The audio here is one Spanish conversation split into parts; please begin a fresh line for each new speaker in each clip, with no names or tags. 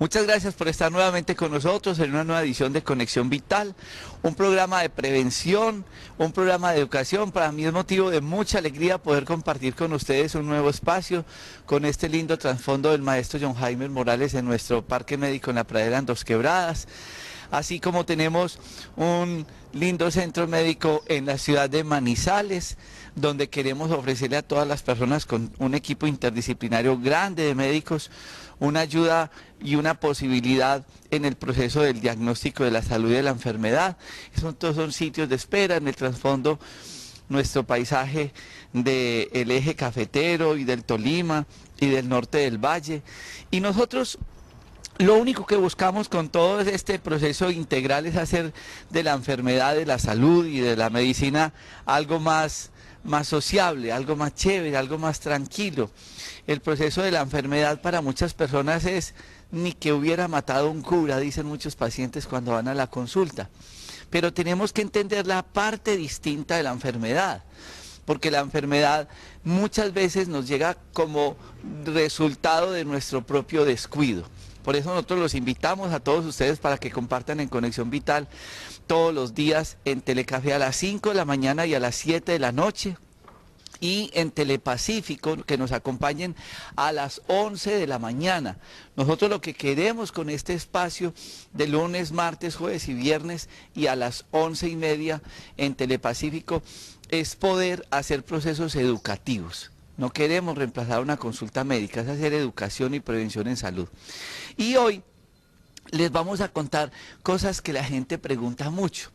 Muchas gracias por estar nuevamente con nosotros en una nueva edición de Conexión Vital, un programa de prevención, un programa de educación. Para mí es motivo de mucha alegría poder compartir con ustedes un nuevo espacio con este lindo trasfondo del maestro John Jaime Morales en nuestro Parque Médico en la Pradera en Dos Quebradas. Así como tenemos un lindo centro médico en la ciudad de Manizales, donde queremos ofrecerle a todas las personas con un equipo interdisciplinario grande de médicos una ayuda y una posibilidad en el proceso del diagnóstico de la salud y de la enfermedad. Todos son sitios de espera en el trasfondo, nuestro paisaje del eje cafetero y del Tolima y del norte del valle. Y nosotros lo único que buscamos con todo este proceso integral es hacer de la enfermedad, de la salud y de la medicina algo más sociable, algo más chévere, algo más tranquilo. El proceso de la enfermedad para muchas personas es ni que hubiera matado un cura, dicen muchos pacientes cuando van a la consulta. Pero tenemos que entender la parte distinta de la enfermedad, porque la enfermedad muchas veces nos llega como resultado de nuestro propio descuido. Por eso nosotros los invitamos a todos ustedes para que compartan en Conexión Vital todos los días en Telecafé a las 5 de la mañana y a las 7 de la noche. Y en Telepacífico, que nos acompañen a las 11 de la mañana. Nosotros lo que queremos con este espacio de lunes, martes, jueves y viernes y a las 11:30 en Telepacífico es poder hacer procesos educativos. No queremos reemplazar una consulta médica, es hacer educación y prevención en salud. Y hoy les vamos a contar cosas que la gente pregunta mucho.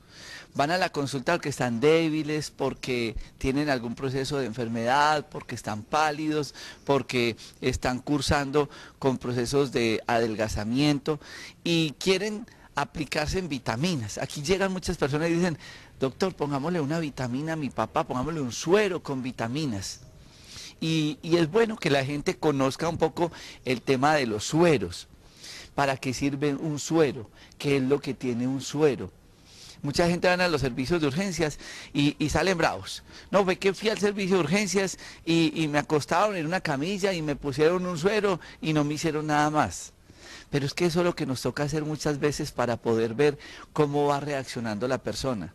Van a la consulta porque están débiles, porque tienen algún proceso de enfermedad, porque están pálidos, porque están cursando con procesos de adelgazamiento y quieren aplicarse en vitaminas. Aquí llegan muchas personas y dicen, doctor, pongámosle una vitamina a mi papá, pongámosle un suero con vitaminas. Y es bueno que la gente conozca un poco el tema de los sueros. ¿Para qué sirve un suero? ¿Qué es lo que tiene un suero? Mucha gente va a los servicios de urgencias y salen bravos. No, fue que fui al servicio de urgencias y me acostaron en una camilla y me pusieron un suero y no me hicieron nada más. Pero es que eso es lo que nos toca hacer muchas veces para poder ver cómo va reaccionando la persona,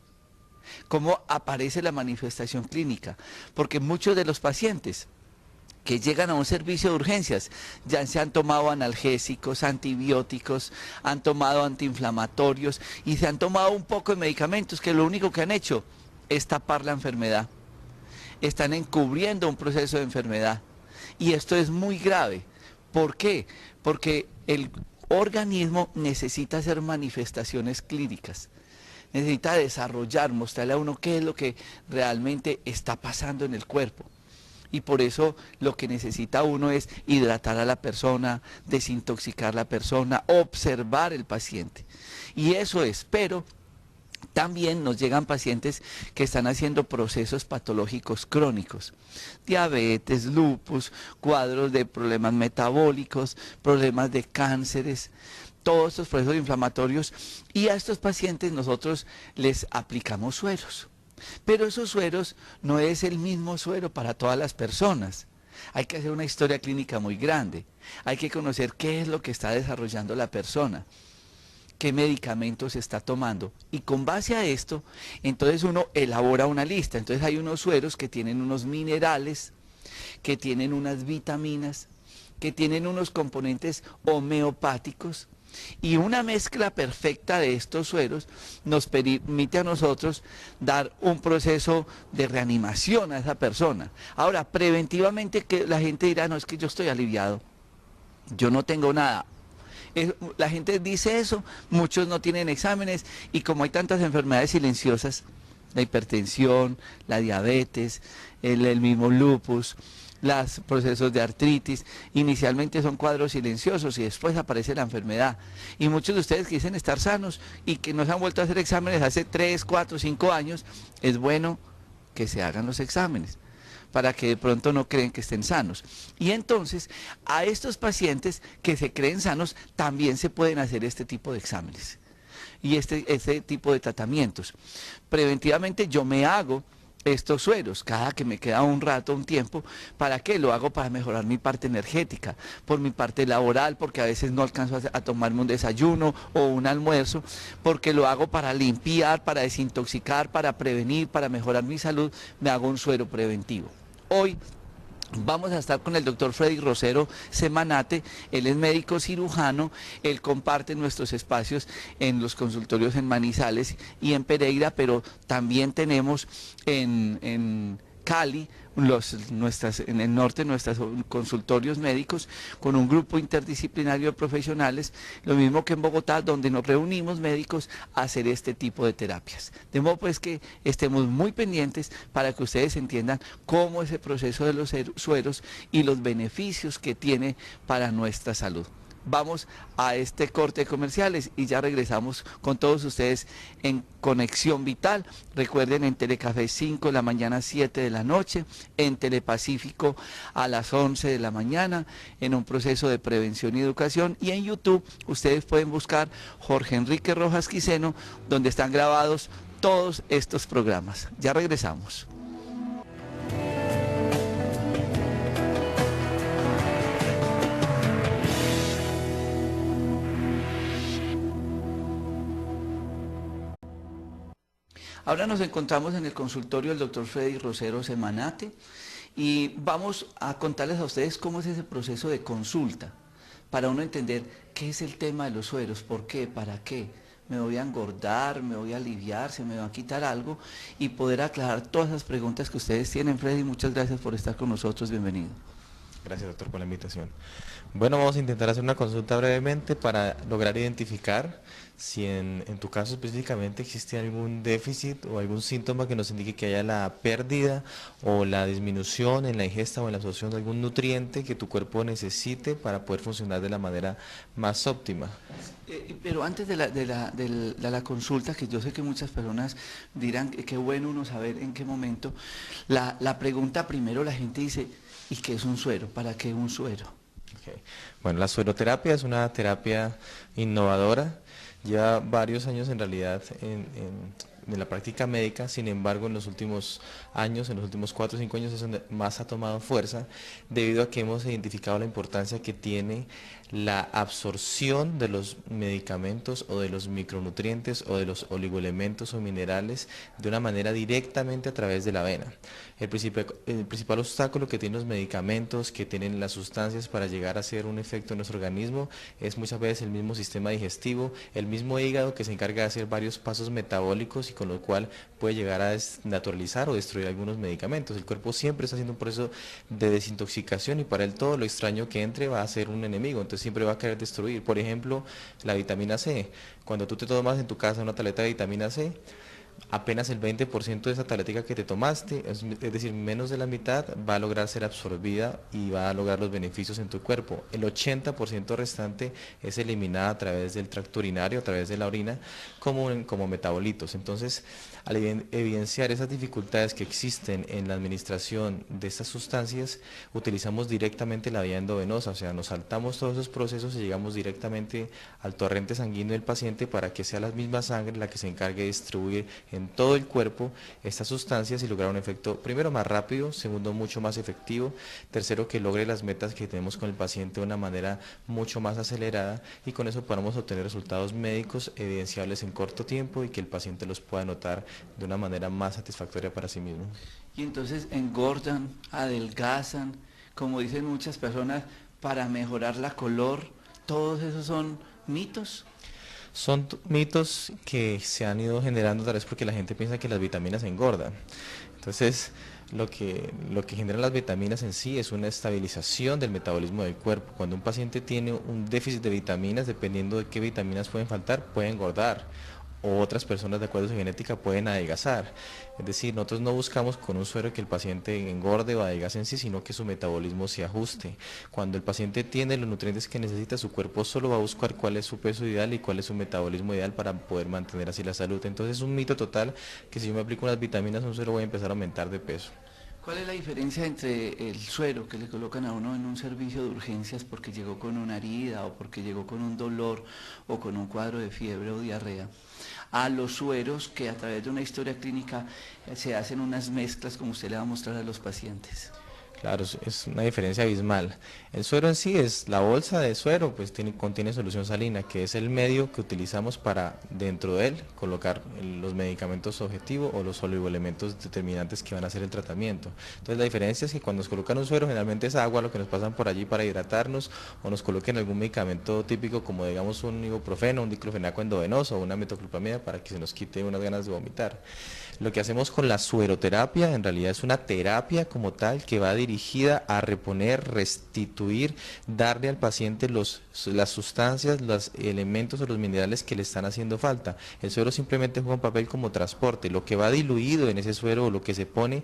cómo aparece la manifestación clínica. Porque muchos de los pacientes que llegan a un servicio de urgencias ya se han tomado analgésicos, antibióticos, han tomado antiinflamatorios y se han tomado un poco de medicamentos que lo único que han hecho es tapar la enfermedad. Están encubriendo un proceso de enfermedad. Y esto es muy grave. ¿Por qué? Porque el organismo necesita hacer manifestaciones clínicas. Necesita desarrollar, mostrarle a uno qué es lo que realmente está pasando en el cuerpo. Y por eso lo que necesita uno es hidratar a la persona, desintoxicar a la persona, observar el paciente. Y eso es, pero también nos llegan pacientes que están haciendo procesos patológicos crónicos, diabetes, lupus, cuadros de problemas metabólicos, problemas de cánceres, todos estos procesos inflamatorios, y a estos pacientes nosotros les aplicamos sueros. Pero esos sueros no es el mismo suero para todas las personas. Hay que hacer una historia clínica muy grande. Hay que conocer qué es lo que está desarrollando la persona, qué medicamentos está tomando. Y con base a esto, entonces uno elabora una lista. Entonces hay unos sueros que tienen unos minerales, que tienen unas vitaminas, que tienen unos componentes homeopáticos. Y una mezcla perfecta de estos sueros nos permite a nosotros dar un proceso de reanimación a esa persona. Ahora, preventivamente, que la gente dirá, no, es que yo estoy aliviado, yo no tengo nada. La gente dice eso, muchos no tienen exámenes y como hay tantas enfermedades silenciosas, la hipertensión, la diabetes, el mismo lupus, los procesos de artritis, inicialmente son cuadros silenciosos y después aparece la enfermedad. Y muchos de ustedes que dicen estar sanos y que no se han vuelto a hacer exámenes hace 3, 4, 5 años, es bueno que se hagan los exámenes para que de pronto no creen que estén sanos. Y entonces, a estos pacientes que se creen sanos, también se pueden hacer este tipo de exámenes y este tipo de tratamientos. Preventivamente yo me hago estos sueros, cada que me queda un rato, un tiempo. ¿Para qué? Lo hago para mejorar mi parte energética, por mi parte laboral, porque a veces no alcanzo a tomarme un desayuno o un almuerzo, porque lo hago para limpiar, para desintoxicar, para prevenir, para mejorar mi salud, me hago un suero preventivo. Hoy vamos a estar con el doctor Freddy Rosero Semanate. Él es médico cirujano, él comparte nuestros espacios en los consultorios en Manizales y en Pereira, pero también tenemos en Cali, en el norte, nuestros consultorios médicos con un grupo interdisciplinario de profesionales, lo mismo que en Bogotá, donde nos reunimos médicos a hacer este tipo de terapias. De modo pues que estemos muy pendientes para que ustedes entiendan cómo es el proceso de los sueros y los beneficios que tiene para nuestra salud. Vamos a este corte de comerciales y ya regresamos con todos ustedes en Conexión Vital. Recuerden, en Telecafé 5 de la mañana, 7 de la noche, en Telepacífico a las 11 de la mañana, en un proceso de prevención y educación, y en YouTube ustedes pueden buscar Jorge Enrique Rojas Quiseno, donde están grabados todos estos programas. Ya regresamos. Ahora nos encontramos en el consultorio del doctor Freddy Rosero Semanate y vamos a contarles a ustedes cómo es ese proceso de consulta, para uno entender qué es el tema de los sueros, por qué, para qué, me voy a engordar, me voy a aliviar, se me va a quitar algo, y poder aclarar todas las preguntas que ustedes tienen. Freddy, muchas gracias por estar con nosotros, bienvenido.
Gracias, doctor, por la invitación. Bueno, vamos a intentar hacer una consulta brevemente para lograr identificar si en tu caso específicamente existe algún déficit o algún síntoma que nos indique que haya la pérdida o la disminución en la ingesta o en la absorción de algún nutriente que tu cuerpo necesite para poder funcionar de la manera más óptima.
Pero antes de la consulta, que yo sé que muchas personas dirán que qué bueno uno saber en qué momento, la pregunta primero, la gente dice, ¿y qué es un suero? ¿Para qué un suero?
Okay. Bueno, la sueroterapia es una terapia innovadora, lleva varios años en realidad en la práctica médica. Sin embargo, en los últimos años, en los últimos 4 o 5 años es donde más ha tomado fuerza, debido a que hemos identificado la importancia que tiene la absorción de los medicamentos o de los micronutrientes o de los oligoelementos o minerales de una manera directamente a través de la vena. El principal obstáculo que tienen los medicamentos, que tienen las sustancias para llegar a hacer un efecto en nuestro organismo, es muchas veces el mismo sistema digestivo, el mismo hígado, que se encarga de hacer varios pasos metabólicos y con lo cual puede llegar a desnaturalizar o destruir algunos medicamentos. El cuerpo siempre está haciendo un proceso de desintoxicación y para él todo lo extraño que entre va a ser un enemigo, entonces siempre va a querer destruir. Por ejemplo, la vitamina C. Cuando tú te tomas en tu casa una tableta de vitamina C, apenas el 20% de esa tabletica que te tomaste, es decir, menos de la mitad, va a lograr ser absorbida y va a lograr los beneficios en tu cuerpo. El 80% restante es eliminada a través del tracto urinario, a través de la orina, como metabolitos. Entonces, al evidenciar esas dificultades que existen en la administración de estas sustancias, utilizamos directamente la vía endovenosa, o sea, nos saltamos todos esos procesos y llegamos directamente al torrente sanguíneo del paciente para que sea la misma sangre la que se encargue de distribuir en todo el cuerpo estas sustancias y lograr un efecto, primero, más rápido, segundo, mucho más efectivo, tercero, que logre las metas que tenemos con el paciente de una manera mucho más acelerada, y con eso podamos obtener resultados médicos evidenciables en corto tiempo y que el paciente los pueda notar de una manera más satisfactoria para sí mismo.
Y entonces engordan, adelgazan, como dicen muchas personas, para mejorar la color. ¿Todos esos son mitos?
Son mitos que se han ido generando tal vez porque la gente piensa que las vitaminas engordan. Entonces, lo que generan las vitaminas en sí es una estabilización del metabolismo del cuerpo. Cuando un paciente tiene un déficit de vitaminas, dependiendo de qué vitaminas pueden faltar, puede engordar, o otras personas, de acuerdo a su genética, pueden adelgazar. Es decir, nosotros no buscamos con un suero que el paciente engorde o adelgace en sí, sino que su metabolismo se ajuste. Cuando el paciente tiene los nutrientes que necesita, su cuerpo solo va a buscar cuál es su peso ideal y cuál es su metabolismo ideal para poder mantener así la salud. Entonces es un mito total que si yo me aplico unas vitaminas a un suero voy a empezar a aumentar de peso.
¿Cuál es la diferencia entre el suero que le colocan a uno en un servicio de urgencias porque llegó con una herida o porque llegó con un dolor o con un cuadro de fiebre o diarrea, a los sueros que a través de una historia clínica se hacen unas mezclas como usted le va a mostrar a los pacientes.
Claro, es una diferencia abismal. El suero en sí es la bolsa de suero, pues contiene solución salina, que es el medio que utilizamos para dentro de él colocar los medicamentos objetivos o los oligoelementos determinantes que van a hacer el tratamiento. Entonces la diferencia es que cuando nos colocan un suero generalmente es agua lo que nos pasan por allí para hidratarnos o nos coloquen algún medicamento típico como digamos un ibuprofeno, un diclofenaco endovenoso o una metoclopramida para que se nos quite unas ganas de vomitar. Lo que hacemos con la sueroterapia en realidad es una terapia como tal que va dirigida a reponer, restituir, darle al paciente las sustancias, los elementos o los minerales que le están haciendo falta. El suero simplemente juega un papel como transporte, lo que va diluido en ese suero o lo que se pone,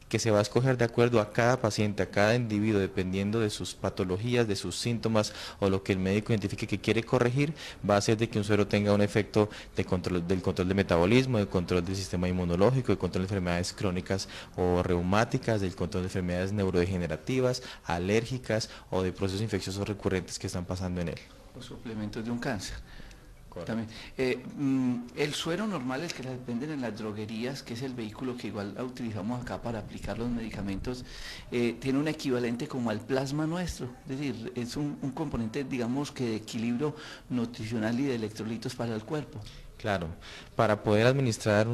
que se va a escoger de acuerdo a cada paciente, a cada individuo, dependiendo de sus patologías, de sus síntomas o lo que el médico identifique que quiere corregir, va a hacer de que un suero tenga un efecto de control, del control de metabolismo, del control del sistema inmunológico, del control de enfermedades crónicas o reumáticas, del control de enfermedades neurodegenerativas, alérgicas o de procesos infecciosos recurrentes que están pasando en él.
Los suplementos de un cáncer.
Correcto.
También. El suero normal, el que las venden en las droguerías, que es el vehículo que igual utilizamos acá para aplicar los medicamentos, tiene un equivalente como al plasma nuestro, es decir, es un componente, digamos, que de equilibrio nutricional y de electrolitos para el cuerpo.
Claro, para poder administrar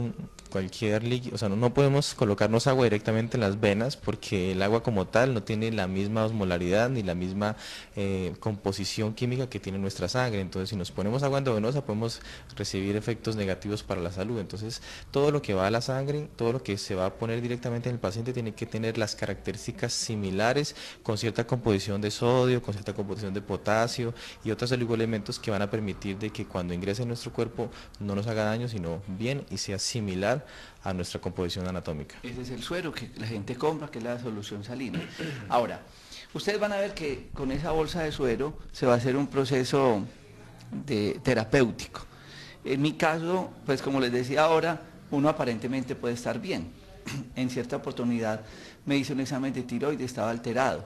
cualquier líquido, o sea, no podemos colocarnos agua directamente en las venas porque el agua como tal no tiene la misma osmolaridad ni la misma composición química que tiene nuestra sangre. Entonces, si nos ponemos agua endovenosa podemos recibir efectos negativos para la salud. Entonces, todo lo que va a la sangre, todo lo que se va a poner directamente en el paciente tiene que tener las características similares con cierta composición de sodio, con cierta composición de potasio y otros oligoelementos que van a permitir de que cuando ingrese en nuestro cuerpo no nos haga daño, sino bien y sea similar a nuestra composición anatómica.
Ese es el suero que la gente compra, que es la solución salina. Ahora, ustedes van a ver que con esa bolsa de suero se va a hacer un proceso terapéutico. En mi caso, pues como les decía ahora, uno aparentemente puede estar bien. En cierta oportunidad me hice un examen de tiroides, estaba alterado.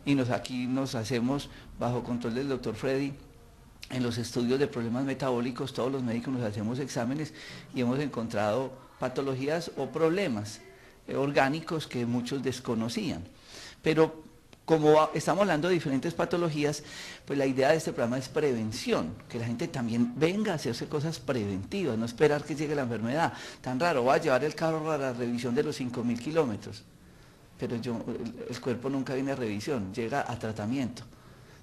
Y aquí nos hacemos, bajo control del doctor Freddy, en los estudios de problemas metabólicos, todos los médicos nos hacemos exámenes y hemos encontrado patologías o problemas orgánicos que muchos desconocían. Pero como estamos hablando de diferentes patologías, pues la idea de este programa es prevención, que la gente también venga a hacerse cosas preventivas, no esperar que llegue la enfermedad. Tan raro, va a llevar el carro a la revisión de los 5.000 kilómetros, pero el cuerpo nunca viene a revisión, llega a tratamiento,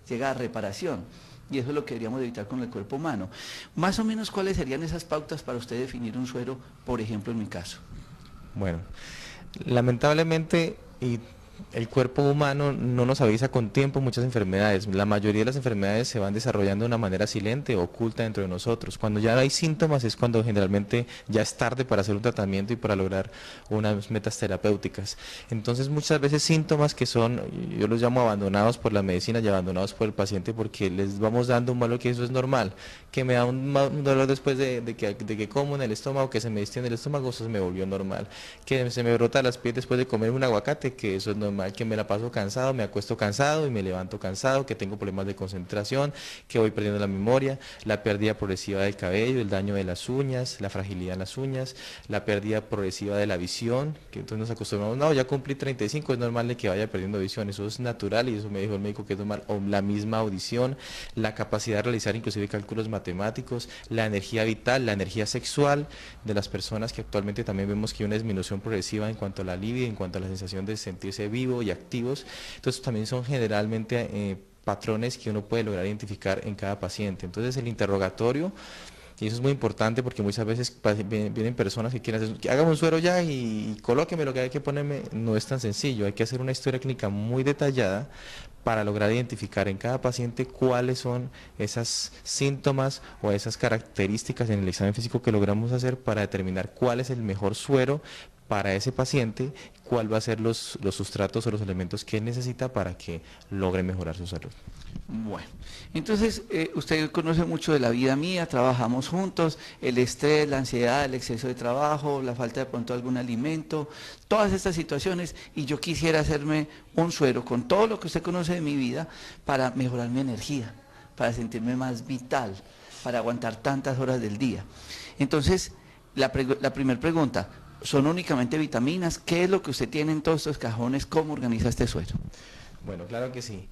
llega a reparación. Y eso es lo que deberíamos evitar con el cuerpo humano. Más o menos, ¿cuáles serían esas pautas para usted definir un suero, por ejemplo, en mi caso?
Bueno, lamentablemente el cuerpo humano no nos avisa con tiempo muchas enfermedades. La mayoría de las enfermedades se van desarrollando de una manera silente, oculta dentro de nosotros. Cuando ya hay síntomas es cuando generalmente ya es tarde para hacer un tratamiento y para lograr unas metas terapéuticas. Entonces muchas veces síntomas que son, yo los llamo abandonados por la medicina y abandonados por el paciente porque les vamos dando un valor que eso es normal, que me da un dolor después de que como en el estómago, que se me distiende el estómago, eso se me volvió normal, que se me brota las pies después de comer un aguacate, que eso es normal, que me la paso cansado, me acuesto cansado y me levanto cansado, que tengo problemas de concentración, que voy perdiendo la memoria, la pérdida progresiva del cabello, el daño de las uñas, la fragilidad en las uñas, la pérdida progresiva de la visión, que entonces nos acostumbramos, no, ya cumplí 35, es normal de que vaya perdiendo visión, eso es natural y eso me dijo el médico que es normal, o la misma audición, la capacidad de realizar inclusive cálculos matemáticos, la energía vital, la energía sexual de las personas, que actualmente también vemos que hay una disminución progresiva en cuanto a la libido, en cuanto a la sensación de sentirse vivo y activos. Entonces también son generalmente patrones que uno puede lograr identificar en cada paciente. Entonces el interrogatorio, y eso es muy importante porque muchas veces vienen personas que quieren hacer, que hágame un suero ya y colóqueme lo que hay que ponerme, no es tan sencillo, hay que hacer una historia clínica muy detallada para lograr identificar en cada paciente cuáles son esas síntomas o esas características en el examen físico que logramos hacer para determinar cuál es el mejor suero para ese paciente, cuál va a ser los sustratos o los elementos que él necesita para que logre mejorar su salud.
Bueno, entonces usted conoce mucho de la vida mía, trabajamos juntos, el estrés, la ansiedad, el exceso de trabajo, la falta de pronto de algún alimento, todas estas situaciones, y yo quisiera hacerme un suero con todo lo que usted conoce de mi vida para mejorar mi energía, para sentirme más vital, para aguantar tantas horas del día. Entonces, la primera pregunta, ¿son únicamente vitaminas? ¿Qué es lo que usted tiene en todos estos cajones? ¿Cómo organiza este suero?
Bueno, claro que sí.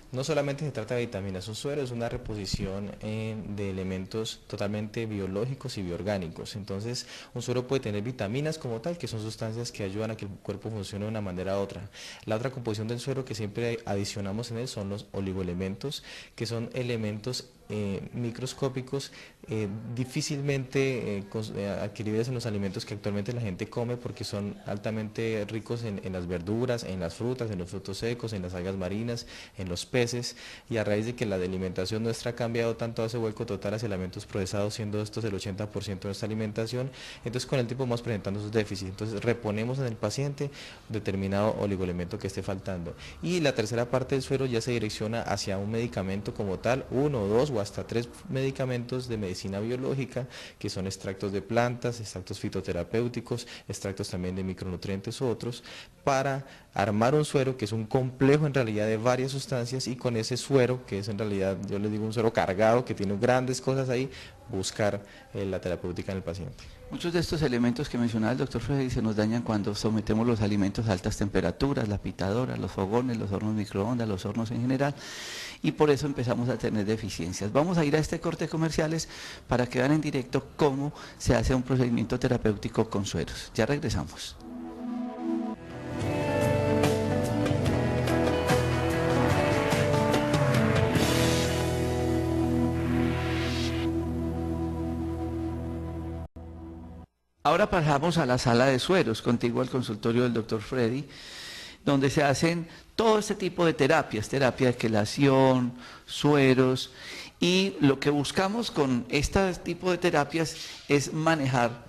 No solamente se trata de vitaminas, un suero es una reposición de elementos totalmente biológicos y bioorgánicos. Entonces, un suero puede tener vitaminas como tal, que son sustancias que ayudan a que el cuerpo funcione de una manera u otra. La otra composición del suero que siempre adicionamos en él son los oligoelementos, que son elementos microscópicos difícilmente adquiribles en los alimentos que actualmente la gente come, porque son altamente ricos en las verduras, en las frutas, en los frutos secos, en las algas marinas, en los peces, y a raíz de que la alimentación nuestra ha cambiado tanto, hace vuelco total hacia alimentos procesados, siendo estos el 80% de nuestra alimentación. Entonces con el tiempo vamos presentando esos déficits, entonces reponemos en el paciente determinado oligoelemento que esté faltando. Y la tercera parte del suero ya se direcciona hacia un medicamento como tal, 1, 2 o hasta 3 medicamentos de medicina biológica, que son extractos de plantas, extractos fitoterapéuticos, extractos también de micronutrientes u otros, para armar un suero que es un complejo en realidad de varias sustancias, y con ese suero, que es en realidad, yo les digo, un suero cargado, que tiene grandes cosas ahí, buscar la terapéutica en el paciente.
Muchos de estos elementos que mencionaba el doctor Freddy se nos dañan cuando sometemos los alimentos a altas temperaturas, la pitadora, los fogones, los hornos microondas, los hornos en general, y por eso empezamos a tener deficiencias. Vamos a ir a este corte de comerciales para que vean en directo cómo se hace un procedimiento terapéutico con sueros. Ya regresamos. Ahora pasamos a la sala de sueros, contigo al consultorio del doctor Freddy, donde se hacen todo este tipo de terapias, terapia de quelación, sueros, y lo que buscamos con este tipo de terapias es manejar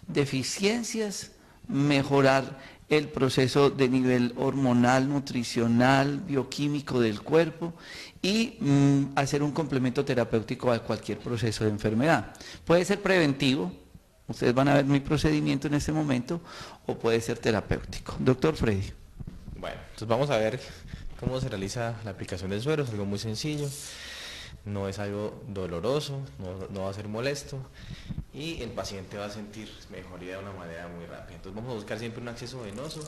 deficiencias, mejorar el proceso de nivel hormonal, nutricional, bioquímico del cuerpo y hacer un complemento terapéutico a cualquier proceso de enfermedad. Puede ser preventivo. Ustedes van a ver mi procedimiento en este momento, o puede ser terapéutico. Doctor Freddy.
Bueno, entonces vamos a ver cómo se realiza la aplicación del suero. Es algo muy sencillo, no es algo doloroso, no va a ser molesto, y el paciente va a sentir mejoría de una manera muy rápida. Entonces vamos a buscar siempre un acceso venoso.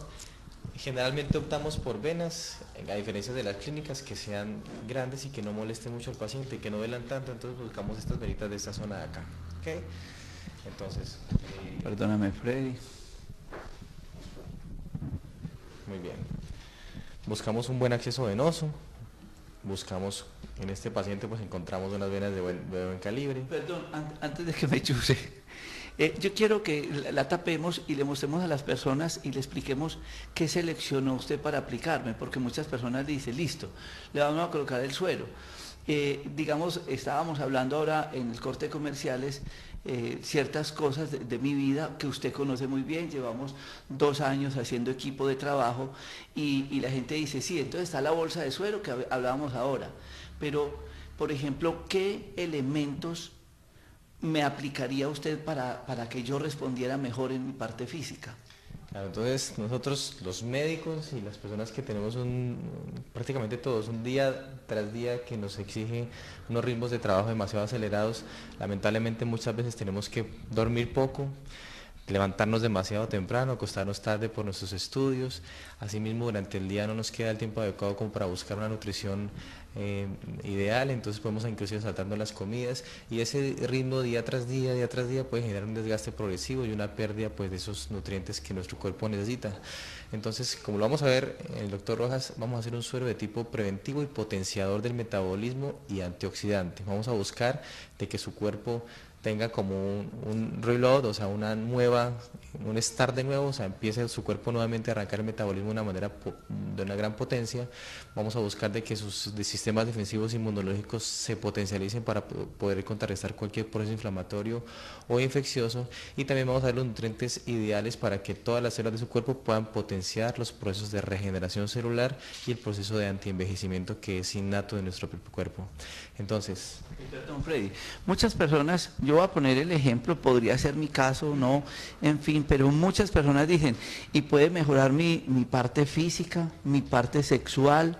Generalmente optamos por venas, a diferencia de las clínicas, que sean grandes y que no molesten mucho al paciente, que no duelan tanto. Entonces buscamos estas venitas de esta zona de acá. ¿Okay? Entonces,
perdóname, Freddy.
Muy bien. Buscamos un buen acceso venoso. Buscamos, en este paciente pues encontramos unas venas de buen calibre.
Perdón, antes de que me chuse, yo quiero que la tapemos y le mostremos a las personas y le expliquemos qué seleccionó usted para aplicarme, porque muchas personas dicen, listo, le vamos a colocar el suero. Digamos, estábamos hablando ahora en el corte de comerciales ciertas cosas de mi vida que usted conoce muy bien. Llevamos 2 años haciendo equipo de trabajo y la gente dice, sí, entonces está la bolsa de suero que hablábamos ahora, pero, por ejemplo, ¿qué elementos me aplicaría usted para que yo respondiera mejor en mi parte física?
Claro, entonces nosotros los médicos y las personas que tenemos prácticamente todos, un día tras día que nos exige unos ritmos de trabajo demasiado acelerados, lamentablemente muchas veces tenemos que dormir poco, levantarnos demasiado temprano, acostarnos tarde por nuestros estudios. Asimismo, durante el día no nos queda el tiempo adecuado como para buscar una nutrición ideal, entonces podemos inclusive saltando las comidas, y ese ritmo día tras día puede generar un desgaste progresivo y una pérdida pues de esos nutrientes que nuestro cuerpo necesita. Entonces, como lo vamos a ver el doctor Rojas, vamos a hacer un suero de tipo preventivo y potenciador del metabolismo y antioxidante. Vamos a buscar de que su cuerpo tenga como un reload, o sea, un start de nuevo, o sea, empiece su cuerpo nuevamente a arrancar el metabolismo de una gran potencia. Vamos a buscar de que sus sistemas defensivos inmunológicos se potencialicen para poder contrarrestar cualquier proceso inflamatorio o infeccioso, y también vamos a dar los nutrientes ideales para que todas las células de su cuerpo puedan potenciar los procesos de regeneración celular y el proceso de antienvejecimiento que es innato de nuestro propio cuerpo. Entonces,
perdón, Freddy, muchas personas, yo voy a poner el ejemplo, podría ser mi caso, no, en fin, pero muchas personas dicen, y puede mejorar mi parte física, mi parte sexual,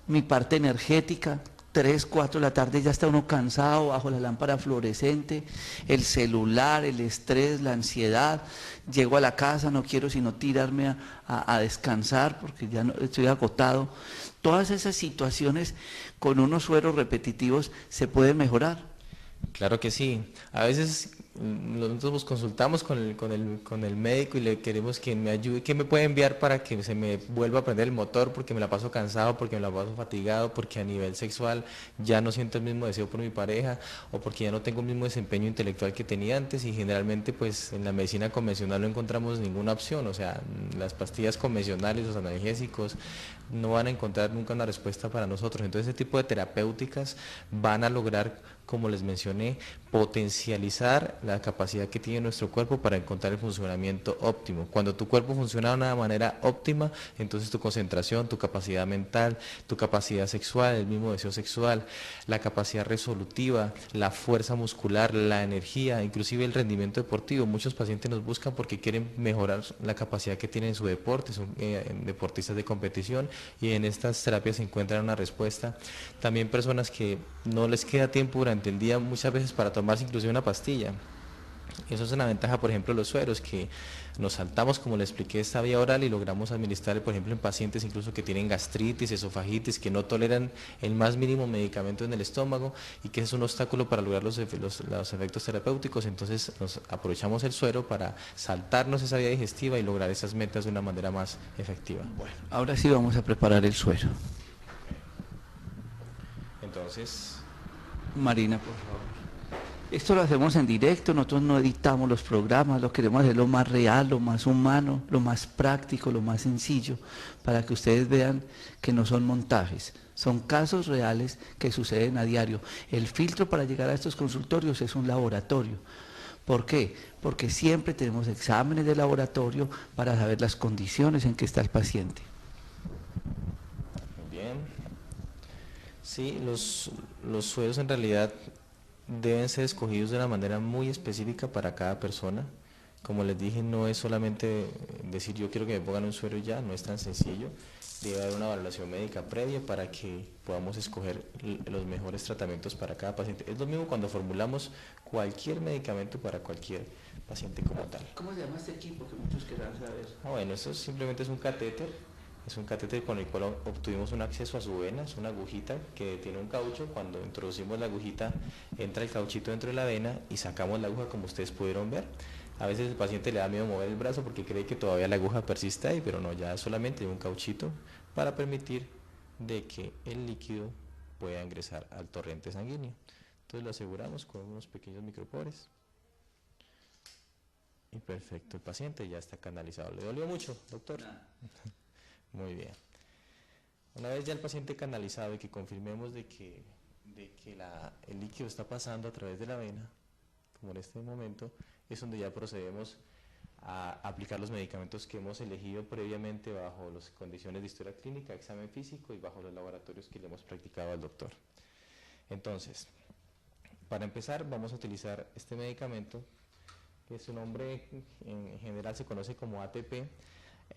mi parte energética. 3, 4 de la tarde ya está uno cansado bajo la lámpara fluorescente, el celular, el estrés, la ansiedad. Llego a la casa, no quiero sino tirarme a descansar porque ya no, estoy agotado. Todas esas situaciones con unos sueros repetitivos se pueden mejorar.
Claro que sí. A veces nosotros nos consultamos con el médico y le queremos que me ayude, que me puede enviar para que se me vuelva a prender el motor porque me la paso cansado, porque me la paso fatigado, porque a nivel sexual ya no siento el mismo deseo por mi pareja o porque ya no tengo el mismo desempeño intelectual que tenía antes y generalmente pues en la medicina convencional no encontramos ninguna opción, o sea, las pastillas convencionales, los analgésicos no van a encontrar nunca una respuesta para nosotros. Entonces ese tipo de terapéuticas van a lograr, como les mencioné, potencializar la capacidad que tiene nuestro cuerpo para encontrar el funcionamiento óptimo. Cuando tu cuerpo funciona de una manera óptima, entonces tu concentración, tu capacidad mental, tu capacidad sexual, el mismo deseo sexual, la capacidad resolutiva, la fuerza muscular, la energía, inclusive el rendimiento deportivo. Muchos pacientes nos buscan porque quieren mejorar la capacidad que tienen en su deporte, son deportistas de competición y en estas terapias se encuentran una respuesta. También personas que no les queda tiempo durante el día muchas veces para tomarse inclusive una pastilla. Eso es una ventaja, por ejemplo, de los sueros, que nos saltamos, como le expliqué, esta vía oral y logramos administrar, por ejemplo, en pacientes incluso que tienen gastritis, esofagitis, que no toleran el más mínimo medicamento en el estómago y que es un obstáculo para lograr los efectos terapéuticos. Entonces nos aprovechamos el suero para saltarnos esa vía digestiva y lograr esas metas de una manera más efectiva.
Bueno, ahora sí vamos a preparar el suero.
Entonces,
Marina, por favor. Esto lo hacemos en directo, nosotros no editamos los programas, lo queremos hacer lo más real, lo más humano, lo más práctico, lo más sencillo, para que ustedes vean que no son montajes, son casos reales que suceden a diario. El filtro para llegar a estos consultorios es un laboratorio. ¿Por qué? Porque siempre tenemos exámenes de laboratorio para saber las condiciones en que está el paciente.
muy bien. Sí, los sueros en realidad deben ser escogidos de una manera muy específica para cada persona. Como les dije, no es solamente decir yo quiero que me pongan un suero ya, no es tan sencillo. Debe haber una valoración médica previa para que podamos escoger los mejores tratamientos para cada paciente. Es lo mismo cuando formulamos cualquier medicamento para cualquier paciente como tal.
¿Cómo se llama este equipo que muchos querrán saber?
Bueno, esto simplemente es un catéter. Es un catéter con el cual obtuvimos un acceso a su vena, es una agujita que tiene un caucho. Cuando introducimos la agujita, entra el cauchito dentro de la vena y sacamos la aguja como ustedes pudieron ver. A veces el paciente le da miedo mover el brazo porque cree que todavía la aguja persiste ahí, pero no, ya es solamente un cauchito para permitir de que el líquido pueda ingresar al torrente sanguíneo. Entonces lo aseguramos con unos pequeños micropores. Y perfecto, el paciente ya está canalizado. ¿Le dolió mucho, doctor? No. Muy bien. Una vez ya el paciente canalizado y que confirmemos de que el líquido está pasando a través de la vena, como en este momento, es donde ya procedemos a aplicar los medicamentos que hemos elegido previamente bajo las condiciones de historia clínica, examen físico y bajo los laboratorios que le hemos practicado al doctor. Entonces, para empezar vamos a utilizar este medicamento, que su nombre en general se conoce como ATP.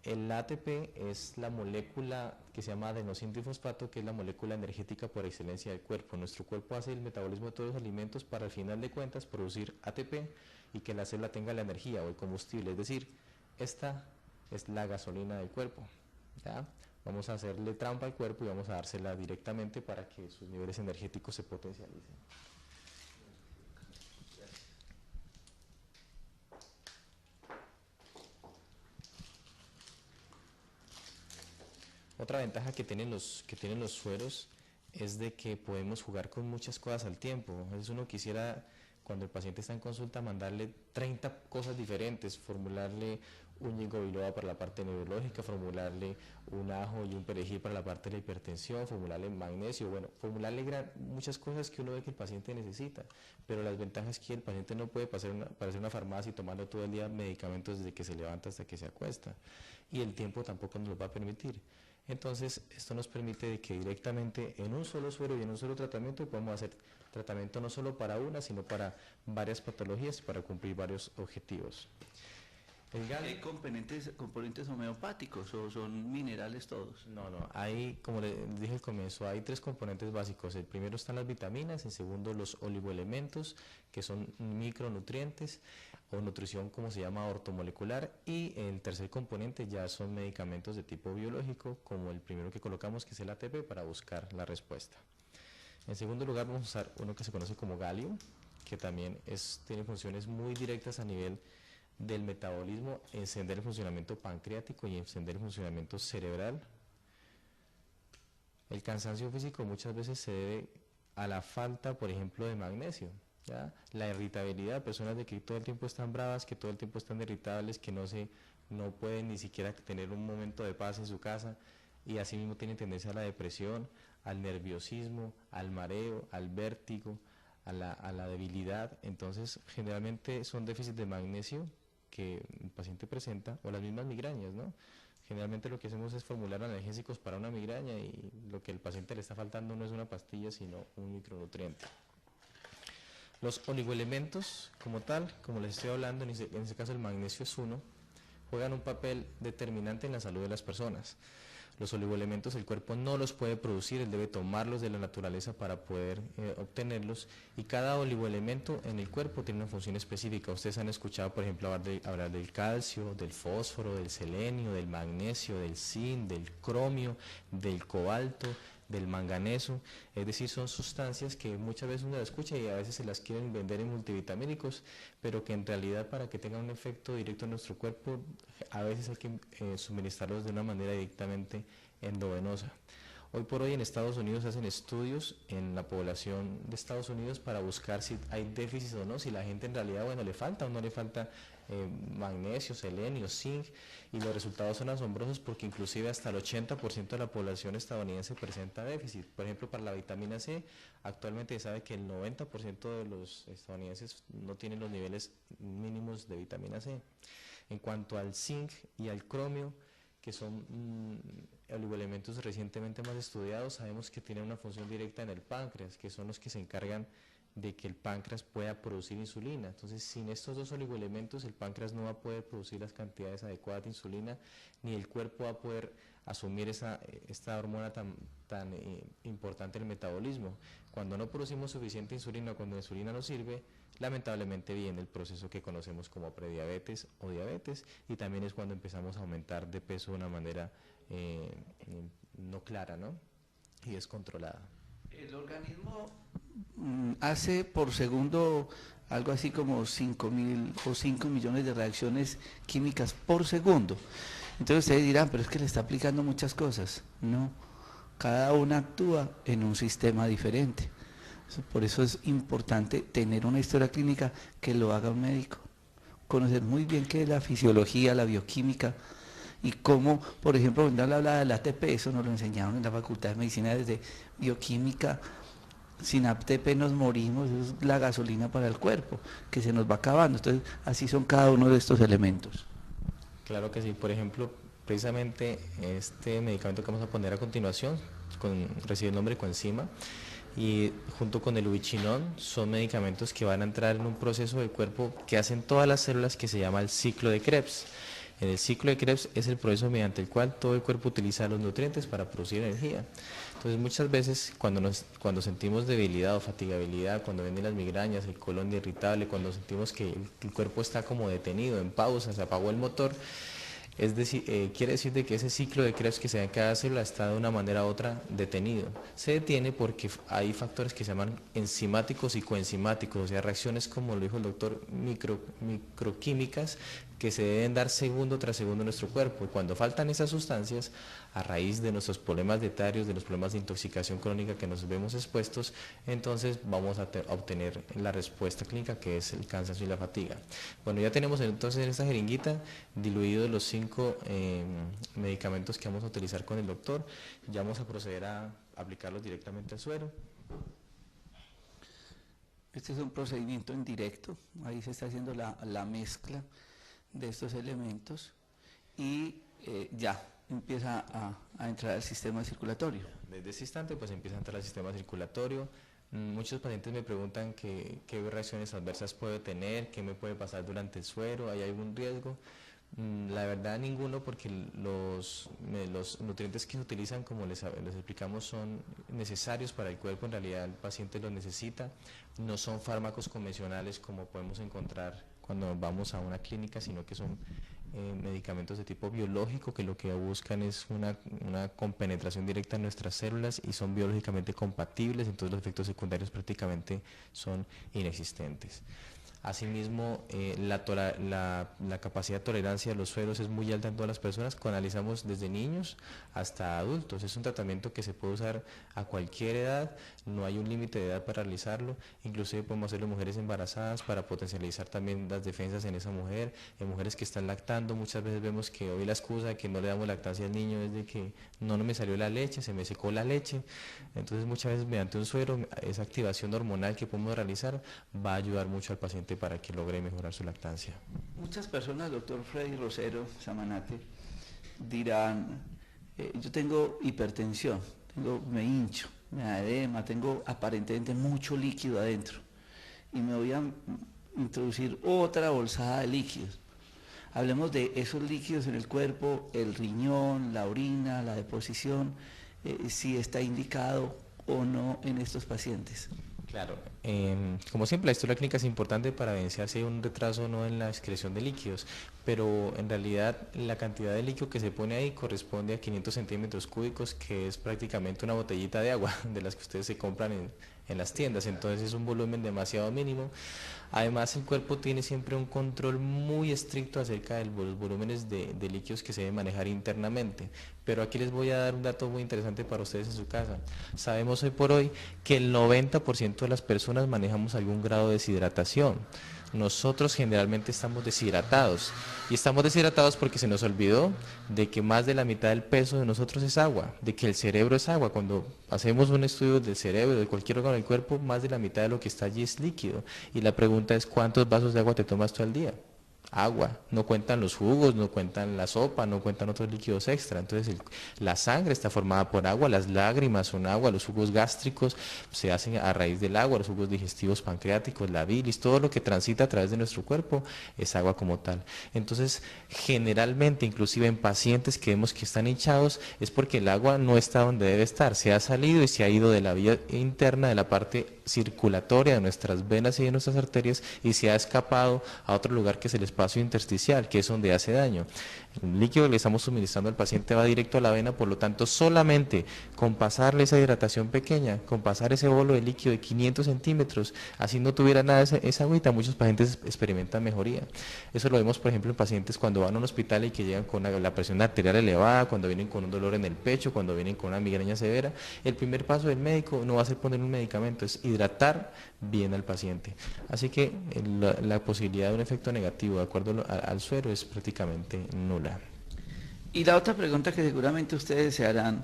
El ATP es la molécula que se llama adenosín-trifosfato, que es la molécula energética por excelencia del cuerpo. Nuestro cuerpo hace el metabolismo de todos los alimentos para al final de cuentas producir ATP y que la célula tenga la energía o el combustible, es decir, esta es la gasolina del cuerpo. ¿Ya? Vamos a hacerle trampa al cuerpo y vamos a dársela directamente para que sus niveles energéticos se potencialicen. Otra ventaja que tienen los sueros es de que podemos jugar con muchas cosas al tiempo. A veces uno quisiera, cuando el paciente está en consulta, mandarle 30 cosas diferentes, formularle un ginkgo biloba para la parte neurológica, formularle un ajo y un perejil para la parte de la hipertensión, formularle magnesio, bueno, formularle muchas cosas que uno ve que el paciente necesita, pero las ventajas es que el paciente no puede pasar una farmacia y tomando todo el día medicamentos desde que se levanta hasta que se acuesta, y el tiempo tampoco nos lo va a permitir. Entonces, esto nos permite de que directamente en un solo suero y en un solo tratamiento podemos hacer tratamiento no solo para una, sino para varias patologías y para cumplir varios objetivos.
¿Hay componentes homeopáticos o son minerales todos?
No, no, hay, como les dije al comienzo, hay tres componentes básicos. El primero están las vitaminas, en segundo los oligoelementos, que son micronutrientes o nutrición como se llama ortomolecular, y el tercer componente ya son medicamentos de tipo biológico, como el primero que colocamos, que es el ATP, para buscar la respuesta. En segundo lugar vamos a usar uno que se conoce como galio, que también tiene funciones muy directas a nivel del metabolismo, encender el funcionamiento pancreático y encender el funcionamiento cerebral. El cansancio físico muchas veces se debe a la falta, por ejemplo, de magnesio, ¿ya? La irritabilidad, personas de que todo el tiempo están bravas, que todo el tiempo están irritables, que no pueden ni siquiera tener un momento de paz en su casa, y así mismo tienen tendencia a la depresión, al nerviosismo, al mareo, al vértigo, a la debilidad. Entonces generalmente son déficits de magnesio que el paciente presenta, o las mismas migrañas, ¿no? Generalmente lo que hacemos es formular analgésicos para una migraña, y lo que el paciente le está faltando no es una pastilla, sino un micronutriente. Los oligoelementos, como tal, como les estoy hablando, en este caso el magnesio es uno, juegan un papel determinante en la salud de las personas. Los oligoelementos el cuerpo no los puede producir, él debe tomarlos de la naturaleza para poder obtenerlos, y cada oligoelemento en el cuerpo tiene una función específica. Ustedes han escuchado, por ejemplo, hablar del calcio, del fósforo, del selenio, del magnesio, del zinc, del cromio, del cobalto, del manganeso. Es decir, son sustancias que muchas veces uno las escucha y a veces se las quieren vender en multivitamínicos, pero que en realidad, para que tengan un efecto directo en nuestro cuerpo, a veces hay que suministrarlos de una manera directamente endovenosa. Hoy por hoy en Estados Unidos se hacen estudios en la población de Estados Unidos para buscar si hay déficits o no, si la gente en realidad, bueno, le falta o no le falta magnesio, selenio, zinc, y los resultados son asombrosos, porque inclusive hasta el 80% de la población estadounidense presenta déficit. Por ejemplo, para la vitamina C, actualmente se sabe que el 90% de los estadounidenses no tienen los niveles mínimos de vitamina C. En cuanto al zinc y al cromio, que son oligoelementos recientemente más estudiados, sabemos que tienen una función directa en el páncreas, que son los que se encargan de que el páncreas pueda producir insulina. Entonces, sin estos dos oligoelementos, el páncreas no va a poder producir las cantidades adecuadas de insulina, ni el cuerpo va a poder asumir esta hormona tan importante en el metabolismo. Cuando no producimos suficiente insulina, cuando la insulina no sirve, lamentablemente viene el proceso que conocemos como prediabetes o diabetes, y también es cuando empezamos a aumentar de peso de una manera no clara, ¿no? Y descontrolada.
El organismo hace por segundo algo así como 5.000 o 5 millones de reacciones químicas por segundo. Entonces ustedes dirán, pero es que le está aplicando muchas cosas. No, cada una actúa en un sistema diferente. Por eso es importante tener una historia clínica que lo haga un médico, conocer muy bien qué es la fisiología, la bioquímica, y cómo, por ejemplo, cuando habla del ATP, eso nos lo enseñaron en la Facultad de Medicina desde bioquímica. Sin ATP nos morimos, eso es la gasolina para el cuerpo, que se nos va acabando. Entonces, así son cada uno de estos elementos.
Claro que sí. Por ejemplo, precisamente este medicamento que vamos a poner a continuación recibe el nombre de coenzima, y junto con el ubichinón son medicamentos que van a entrar en un proceso del cuerpo que hacen todas las células, que se llama el ciclo de Krebs. En el ciclo de Krebs es el proceso mediante el cual todo el cuerpo utiliza los nutrientes para producir energía. Entonces, muchas veces cuando sentimos debilidad o fatigabilidad, cuando vienen las migrañas, el colon irritable, cuando sentimos que el cuerpo está como detenido, en pausa, se apagó el motor, es decir, quiere decir de que ese ciclo de Krebs que se da en cada célula está de una manera u otra detenido. Se detiene porque hay factores que se llaman enzimáticos y coenzimáticos, o sea, reacciones, como lo dijo el doctor, microquímicas, que se deben dar segundo tras segundo en nuestro cuerpo. Y cuando faltan esas sustancias, a raíz de nuestros problemas dietarios, de los problemas de intoxicación crónica que nos vemos expuestos, entonces vamos a obtener la respuesta clínica, que es el cansancio y la fatiga. Bueno, ya tenemos entonces en esta jeringuita diluidos los 5 medicamentos que vamos a utilizar con el doctor. Ya vamos a proceder a aplicarlos directamente al suero.
Este es un procedimiento en directo, ahí se está haciendo la mezcla de estos elementos, y ya empieza a entrar al sistema circulatorio.
Desde ese instante pues empieza a entrar al sistema circulatorio. Muchos pacientes me preguntan qué reacciones adversas puedo tener, qué me puede pasar durante el suero, ¿hay algún riesgo? La verdad ninguno, porque los nutrientes que se utilizan, como les explicamos, son necesarios para el cuerpo, en realidad el paciente los necesita, no son fármacos convencionales como podemos encontrar cuando vamos a una clínica, sino que son medicamentos de tipo biológico que lo que buscan es una compenetración directa en nuestras células y son biológicamente compatibles, entonces los efectos secundarios prácticamente son inexistentes. Asimismo, la capacidad de tolerancia de los sueros es muy alta en todas las personas, analizamos desde niños hasta adultos. Es un tratamiento que se puede usar a cualquier edad, no hay un límite de edad para realizarlo, inclusive podemos hacerlo en mujeres embarazadas para potencializar también las defensas en esa mujer, en mujeres que están lactando. Muchas veces vemos que hoy la excusa de que no le damos lactancia al niño es de que no me salió la leche, se me secó la leche. Entonces muchas veces mediante un suero, esa activación hormonal que podemos realizar va a ayudar mucho al paciente para que logre mejorar su lactancia.
Muchas personas, doctor Freddy Rosero Samanate, dirán, yo tengo hipertensión, me hincho, me da edema, tengo aparentemente mucho líquido adentro y me voy a introducir otra bolsada de líquidos. Hablemos de esos líquidos en el cuerpo, el riñón, la orina, la deposición, si está indicado o no en estos pacientes.
Claro, como siempre la historia clínica es importante para evidenciar si hay un retraso o no en la excreción de líquidos, pero en realidad la cantidad de líquido que se pone ahí corresponde a 500 centímetros cúbicos, que es prácticamente una botellita de agua de las que ustedes se compran en las tiendas, entonces es un volumen demasiado mínimo. Además el cuerpo tiene siempre un control muy estricto acerca de los volúmenes de líquidos que se deben manejar internamente, pero aquí les voy a dar un dato muy interesante para ustedes en su casa. Sabemos hoy por hoy que el 90% de las personas manejamos algún grado de deshidratación. Nosotros generalmente estamos deshidratados y estamos deshidratados porque se nos olvidó de que más de la mitad del peso de nosotros es agua, de que el cerebro es agua. Cuando hacemos un estudio del cerebro, de cualquier órgano del cuerpo, más de la mitad de lo que está allí es líquido. Y la pregunta es, ¿cuántos vasos de agua te tomas tú al día? Agua, no cuentan los jugos, no cuentan la sopa, no cuentan otros líquidos extra. Entonces la sangre está formada por agua, las lágrimas son agua, los jugos gástricos se hacen a raíz del agua, los jugos digestivos pancreáticos, la bilis, todo lo que transita a través de nuestro cuerpo es agua como tal. Entonces generalmente, inclusive en pacientes que vemos que están hinchados, es porque el agua no está donde debe estar, se ha salido y se ha ido de la vía interna, de la parte circulatoria de nuestras venas y de nuestras arterias, y se ha escapado a otro lugar que es el espacio intersticial, que es donde hace daño. El líquido que le estamos suministrando al paciente va directo a la vena, por lo tanto solamente con pasarle esa hidratación pequeña, con pasar ese bolo de líquido de 500 centímetros, así no tuviera nada esa agüita, muchos pacientes experimentan mejoría. Eso lo vemos por ejemplo en pacientes cuando van a un hospital y que llegan con la presión arterial elevada, cuando vienen con un dolor en el pecho, cuando vienen con una migraña severa. El primer paso del médico no va a ser poner un medicamento, es hidratar bien al paciente. Así que la posibilidad de un efecto negativo de acuerdo al suero es prácticamente nula.
Y la otra pregunta que seguramente ustedes se harán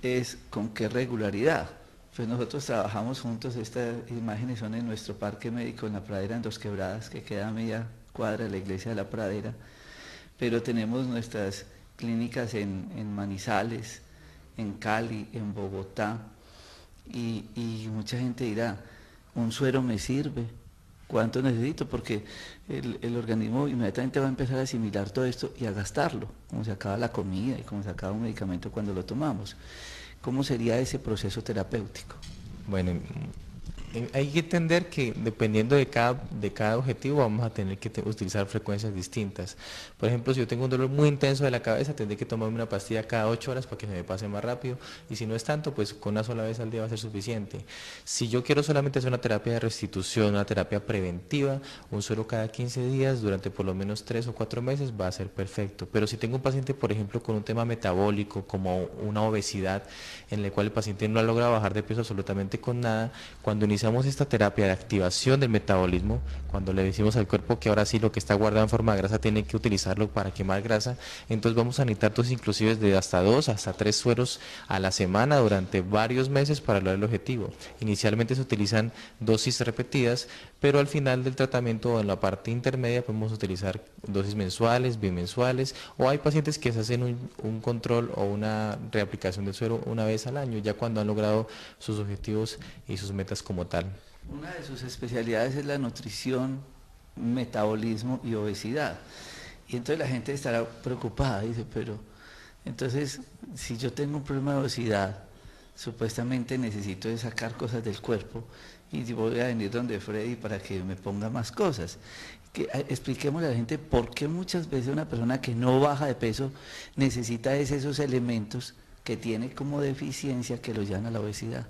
es ¿con qué regularidad? Pues nosotros trabajamos juntos, estas imágenes son en nuestro parque médico en La Pradera, en Dos Quebradas, que queda a media cuadra de la iglesia de La Pradera, pero tenemos nuestras clínicas en Manizales, en Cali, en Bogotá, y mucha gente dirá, ¿un suero me sirve? ¿Cuánto necesito? Porque el organismo inmediatamente va a empezar a asimilar todo esto y a gastarlo, como se acaba la comida y como se acaba un medicamento cuando lo tomamos. ¿Cómo sería ese proceso terapéutico?
Bueno, hay que entender que dependiendo de cada objetivo vamos a tener que utilizar frecuencias distintas. Por ejemplo, si yo tengo un dolor muy intenso de la cabeza, tendré que tomarme una pastilla cada 8 horas para que se me pase más rápido, y si no es tanto, pues con una sola vez al día va a ser suficiente. Si yo quiero solamente hacer una terapia de restitución, una terapia preventiva, un suero cada 15 días durante por lo menos 3 o 4 meses va a ser perfecto. Pero si tengo un paciente, por ejemplo, con un tema metabólico, como una obesidad, en el cual el paciente no ha logrado bajar de peso absolutamente con nada, cuando iniciamos esta terapia de activación del metabolismo, cuando le decimos al cuerpo que ahora sí lo que está guardado en forma de grasa tiene que utilizarlo para quemar grasa, entonces vamos a necesitar dosis inclusive de hasta 2 hasta 3 sueros a la semana durante varios meses para lograr el objetivo. Inicialmente se utilizan dosis repetidas, pero al final del tratamiento o en la parte intermedia podemos utilizar dosis mensuales, bimensuales, o hay pacientes que se hacen un control o una reaplicación del suero una vez al año, ya cuando han logrado sus objetivos y sus metas como tal.
Una de sus especialidades es la nutrición, metabolismo y obesidad. Y entonces la gente estará preocupada, dice, pero entonces si yo tengo un problema de obesidad, supuestamente necesito de sacar cosas del cuerpo y voy a venir donde Freddy para que me ponga más cosas. Expliquémosle a la gente por qué muchas veces una persona que no baja de peso necesita esos elementos que tiene como deficiencia que lo llevan a la obesidad.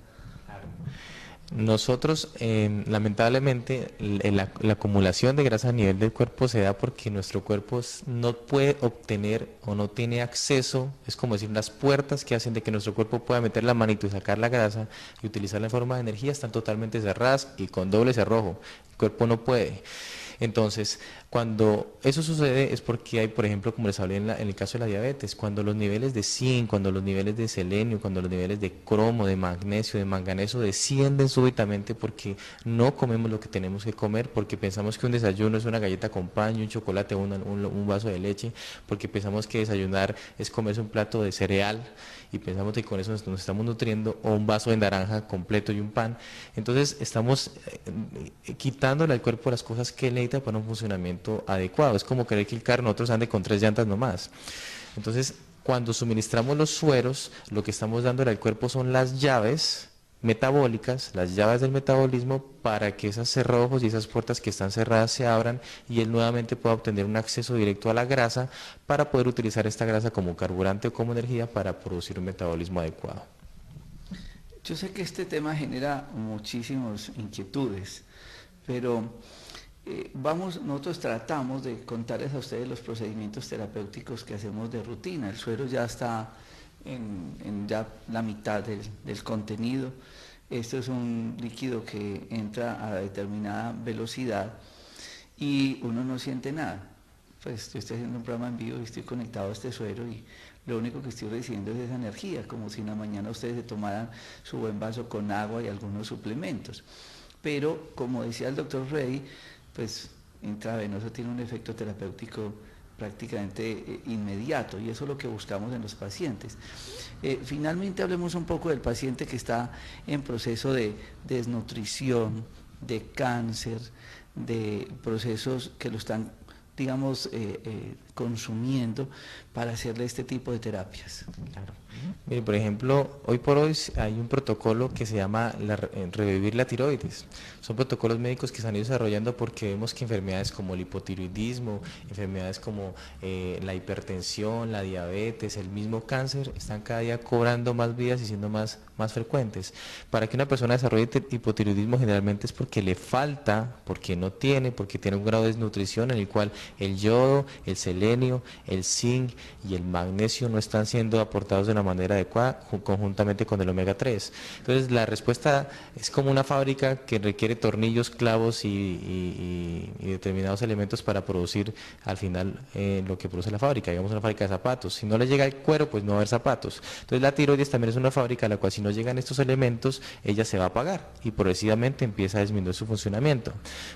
Nosotros, lamentablemente, la acumulación de grasa a nivel del cuerpo se da porque nuestro cuerpo no puede obtener o no tiene acceso, es como decir, las puertas que hacen de que nuestro cuerpo pueda meter la manito y sacar la grasa y utilizarla en forma de energía están totalmente cerradas y con doble cerrojo. El cuerpo no puede. Entonces, cuando eso sucede es porque hay, por ejemplo, como les hablé en el caso de la diabetes, cuando los niveles de zinc, cuando los niveles de selenio, cuando los niveles de cromo, de magnesio, de manganeso descienden súbitamente porque no comemos lo que tenemos que comer, porque pensamos que un desayuno es una galleta con pan y un chocolate o un vaso de leche, porque pensamos que desayunar es comerse un plato de cereal y pensamos que con eso nos estamos nutriendo, o un vaso de naranja completo y un pan. Entonces estamos quitándole al cuerpo las cosas que necesita para un funcionamiento adecuado. Es como querer que el carro nosotros ande con 3 llantas nomás. Entonces, cuando suministramos los sueros, lo que estamos dándole al cuerpo son las llaves metabólicas, las llaves del metabolismo, para que esos cerrojos y esas puertas que están cerradas se abran y él nuevamente pueda obtener un acceso directo a la grasa para poder utilizar esta grasa como carburante o como energía para producir un metabolismo adecuado.
Yo sé que este tema genera muchísimas inquietudes, pero nosotros tratamos de contarles a ustedes los procedimientos terapéuticos que hacemos de rutina. El suero ya está en ya la mitad del contenido. Esto es un líquido que entra a determinada velocidad y uno no siente nada. Pues yo estoy haciendo un programa en vivo y estoy conectado a este suero y lo único que estoy recibiendo es esa energía, como si en la mañana ustedes se tomaran su buen vaso con agua y algunos suplementos. Pero, como decía el doctor Freddy, pues intravenoso tiene un efecto terapéutico prácticamente inmediato, y eso es lo que buscamos en los pacientes. Finalmente hablemos un poco del paciente que está en proceso de desnutrición, de cáncer, de procesos que lo están, digamos, consumiendo para hacerle este tipo de terapias.
Claro. Mire, por ejemplo, hoy por hoy hay un protocolo que se llama revivir la tiroides. Son protocolos médicos que se han ido desarrollando porque vemos que enfermedades como el hipotiroidismo, enfermedades como la hipertensión, la diabetes, el mismo cáncer, están cada día cobrando más vidas y siendo más frecuentes. Para que una persona desarrolle hipotiroidismo generalmente es porque le falta, porque no tiene, porque tiene un grado de desnutrición en el cual el yodo, el selenio, el zinc y el magnesio no están siendo aportados de una manera adecuada conjuntamente con el omega 3. Entonces la respuesta es como una fábrica que requiere tornillos, clavos y determinados elementos para producir al final lo que produce la fábrica, digamos una fábrica de zapatos. Si no le llega el cuero, pues no va a haber zapatos. Entonces la tiroides también es una fábrica a la cual si no llegan estos elementos, ella se va a apagar y progresivamente empieza a disminuir su funcionamiento.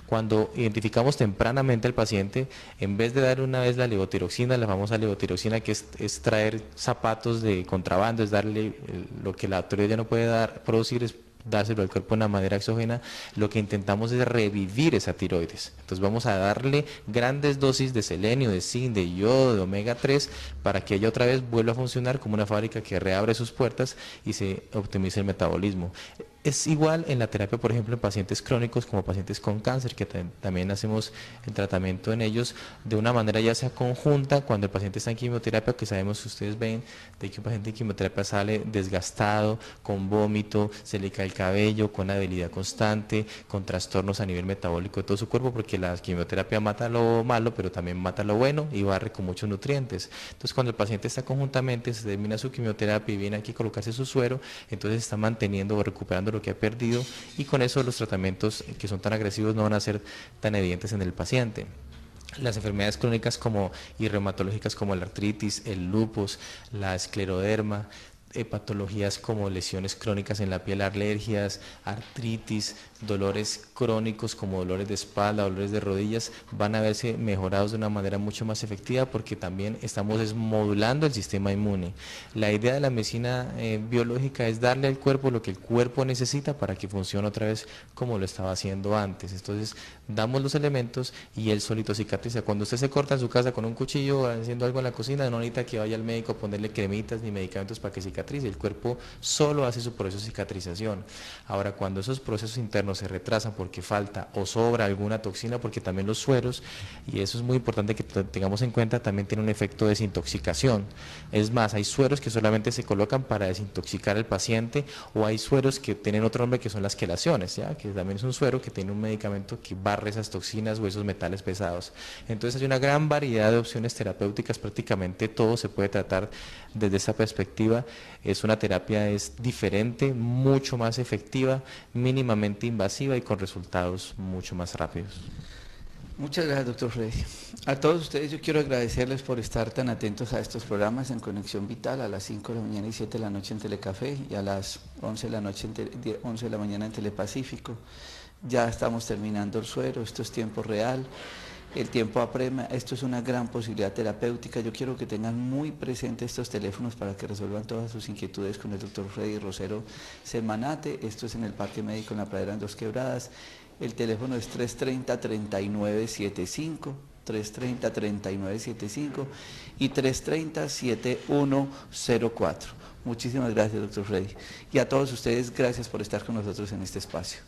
Cuando identificamos tempranamente al paciente, en vez de dar una vez la levotiroxina, la famosa levotiroxina, que es traer zapatos de contrabando, es darle lo que la tiroides ya no puede producir, es dárselo al cuerpo de una manera exógena, lo que intentamos es revivir esa tiroides. Entonces vamos a darle grandes dosis de selenio, de zinc, de yodo, de omega 3, para que ella otra vez vuelva a funcionar como una fábrica que reabre sus puertas y se optimice el metabolismo. Es igual en la terapia, por ejemplo, en pacientes crónicos como pacientes con cáncer, que también hacemos el tratamiento en ellos de una manera ya sea conjunta, cuando el paciente está en quimioterapia, que sabemos que ustedes ven de que un paciente en quimioterapia sale desgastado, con vómito, se le cae el cabello, con una debilidad constante, con trastornos a nivel metabólico de todo su cuerpo, porque la quimioterapia mata lo malo, pero también mata lo bueno y barre con muchos nutrientes. Entonces, cuando el paciente está conjuntamente, se termina su quimioterapia y viene aquí a colocarse su suero, entonces está manteniendo o recuperando lo que ha perdido, y con eso los tratamientos que son tan agresivos no van a ser tan evidentes en el paciente. Las enfermedades crónicas y reumatológicas como la artritis, el lupus, la escleroderma, patologías como lesiones crónicas en la piel, alergias, artritis, dolores crónicos como dolores de espalda, dolores de rodillas, van a verse mejorados de una manera mucho más efectiva porque también estamos modulando el sistema inmune. La idea de la medicina biológica es darle al cuerpo lo que el cuerpo necesita para que funcione otra vez como lo estaba haciendo antes. Entonces damos los elementos y él solito cicatriza. Cuando usted se corta en su casa con un cuchillo haciendo algo en la cocina, no necesita que vaya al médico a ponerle cremitas ni medicamentos para que cicatrice. El cuerpo solo hace su proceso de cicatrización. Ahora, cuando esos procesos internos se retrasan porque falta o sobra alguna toxina, porque también los sueros, y eso es muy importante que tengamos en cuenta, también tiene un efecto de desintoxicación. Es más, hay sueros que solamente se colocan para desintoxicar al paciente, o hay sueros que tienen otro nombre que son las quelaciones, ¿ya? Que también es un suero que tiene un medicamento que barre esas toxinas o esos metales pesados. Entonces hay una gran variedad de opciones terapéuticas, prácticamente todo se puede tratar desde esa perspectiva. Es una terapia diferente, mucho más efectiva, mínimamente invasiva y con resultados mucho más rápidos.
Muchas gracias, doctor Freddy. A todos ustedes yo quiero agradecerles por estar tan atentos a estos programas en Conexión Vital a las 5 de la mañana y 7 de la noche en Telecafé y a las 11 de la noche 11 de la mañana en Telepacífico. Ya estamos terminando el suero, esto es tiempo real, el tiempo apremia, esto es una gran posibilidad terapéutica. Yo quiero que tengan muy presentes estos teléfonos para que resuelvan todas sus inquietudes con el doctor Freddy Rosero Semanate. Esto es en el Parque Médico en la Pradera en Dos Quebradas. El teléfono es 330-3975, 330-3975 y 330-7104. Muchísimas gracias, doctor Freddy. Y a todos ustedes, gracias por estar con nosotros en este espacio.